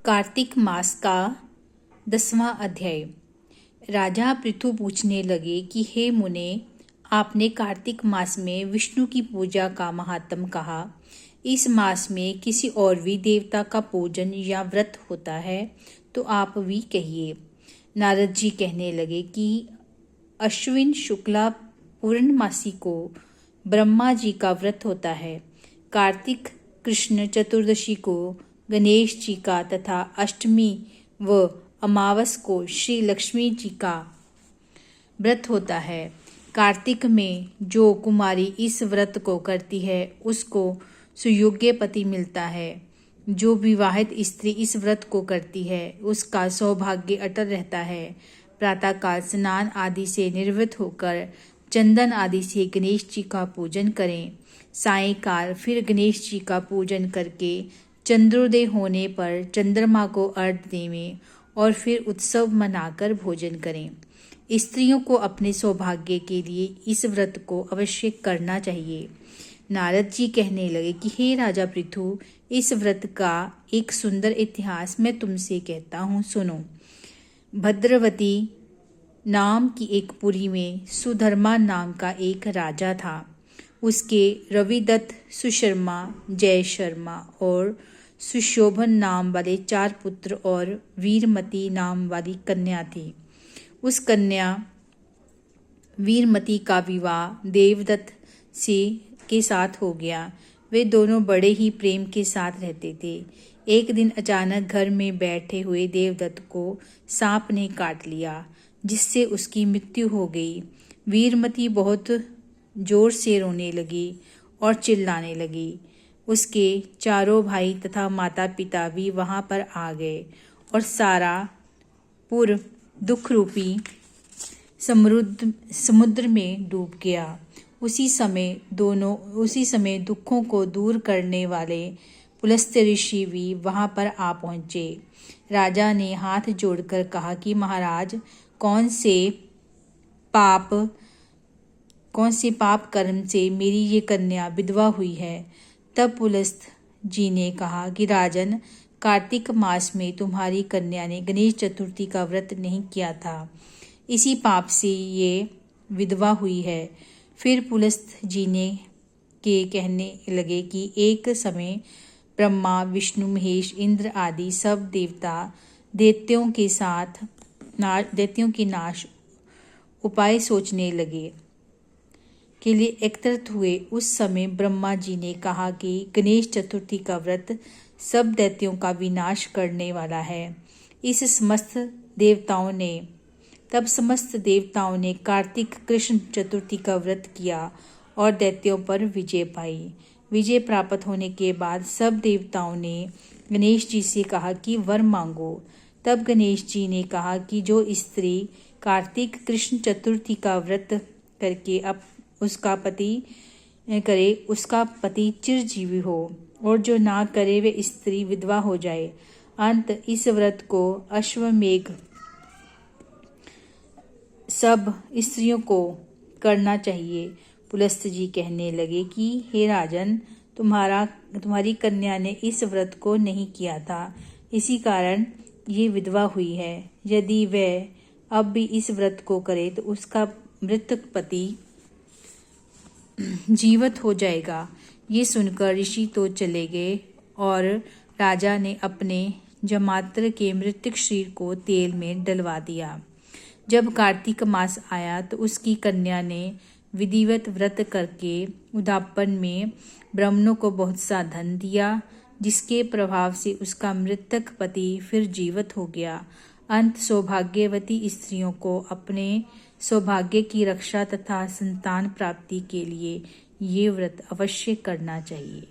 कार्तिक मास का 10वां अध्याय। राजा पृथु पूछने लगे कि हे मुने, आपने कार्तिक मास में विष्णु की पूजा का महात्म कहा। इस मास में किसी और भी देवता का पूजन या व्रत होता है तो आप भी कहिए। नारद जी कहने लगे कि अश्विन शुक्ला पूर्णमासी को ब्रह्मा जी का व्रत होता है। कार्तिक कृष्ण चतुर्दशी को गणेश जी का तथा अष्टमी व अमावस को श्री लक्ष्मी जी का व्रत होता है। कार्तिक में जो कुमारी इस व्रत को करती है उसको सुयोग्य पति मिलता है। जो विवाहित स्त्री इस व्रत को करती है उसका सौभाग्य अटल रहता है। प्रातःकाल स्नान आदि से निर्वृत्त होकर चंदन आदि से गणेश जी का पूजन करें। सायंकाल फिर गणेश जी का पूजन करके चंद्रोदय होने पर चंद्रमा को अर्घ्य देवें और फिर उत्सव मनाकर भोजन करें। स्त्रियों को अपने सौभाग्य के लिए इस व्रत को अवश्य करना चाहिए। नारद जी कहने लगे कि हे राजा पृथु, इस व्रत का एक सुंदर इतिहास मैं तुमसे कहता हूँ, सुनो। भद्रवती नाम की एक पुरी में सुधर्मा नाम का एक राजा था। उसके रविदत्त, सुशर्मा, जय शर्मा और सुशोभन नाम वाले 4 पुत्र और वीरमती नाम वाली कन्या थी। उस कन्या वीरमती का विवाह देवदत्त से के साथ हो गया। वे दोनों बड़े ही प्रेम के साथ रहते थे। एक दिन अचानक घर में बैठे हुए देवदत्त को सांप ने काट लिया, जिससे उसकी मृत्यु हो गई। वीरमती बहुत जोर से रोने लगी और चिल्लाने लगी। उसके चारों भाई तथा माता पिता भी वहां पर आ गए और सारा पुर दुख रूपी समुद्र में डूब गया। उसी समय दुखों को दूर करने वाले पुलस्त्य ऋषि भी वहां पर आ पहुंचे। राजा ने हाथ जोड़कर कहा कि महाराज, कौन से पाप कर्म से मेरी ये कन्या विधवा हुई है। तब पुलस्त्य जी ने कहा कि राजन, कार्तिक मास में तुम्हारी कन्या ने गणेश चतुर्थी का व्रत नहीं किया था, इसी पाप से ये विधवा हुई है। फिर पुलस्त्य जी ने कहने लगे कि एक समय ब्रह्मा, विष्णु, महेश, इंद्र आदि सब देवता दैत्यों के नाश उपाय सोचने लगे के लिए एकत्रित हुए। उस समय ब्रह्मा जी ने कहा कि गणेश चतुर्थी का व्रत सब दैत्यों का विनाश करने वाला है। तब समस्त देवताओं ने कार्तिक कृष्ण चतुर्थी का व्रत किया और दैत्यों पर विजय पाई। विजय प्राप्त होने के बाद सब देवताओं ने गणेश जी से कहा कि वर मांगो। तब गणेश जी ने कहा कि जो स्त्री कार्तिक कृष्ण चतुर्थी का व्रत करके उसका पति चिरजीवी हो, और जो ना करे वे स्त्री विधवा हो जाए। अंत इस व्रत को अश्वमेघ सब स्त्रियों को करना चाहिए। पुलस्त्य जी कहने लगे कि हे राजन, तुम्हारी कन्या ने इस व्रत को नहीं किया था, इसी कारण ये विधवा हुई है। यदि वह अब भी इस व्रत को करे तो उसका मृतक पति जीवित हो जाएगा। ये सुनकर ऋषि तो चले गए और राजा ने अपने जमात्र के मृतक शरीर को तेल में डलवा दिया। जब कार्तिक मास आया तो उसकी कन्या ने विधिवत व्रत करके उद्यापन में ब्राह्मणों को बहुत सा धन दिया, जिसके प्रभाव से उसका मृतक पति फिर जीवित हो गया। अंत सौभाग्यवती स्त्रियों को अपने सौभाग्य की रक्षा तथा संतान प्राप्ति के लिए ये व्रत अवश्य करना चाहिए।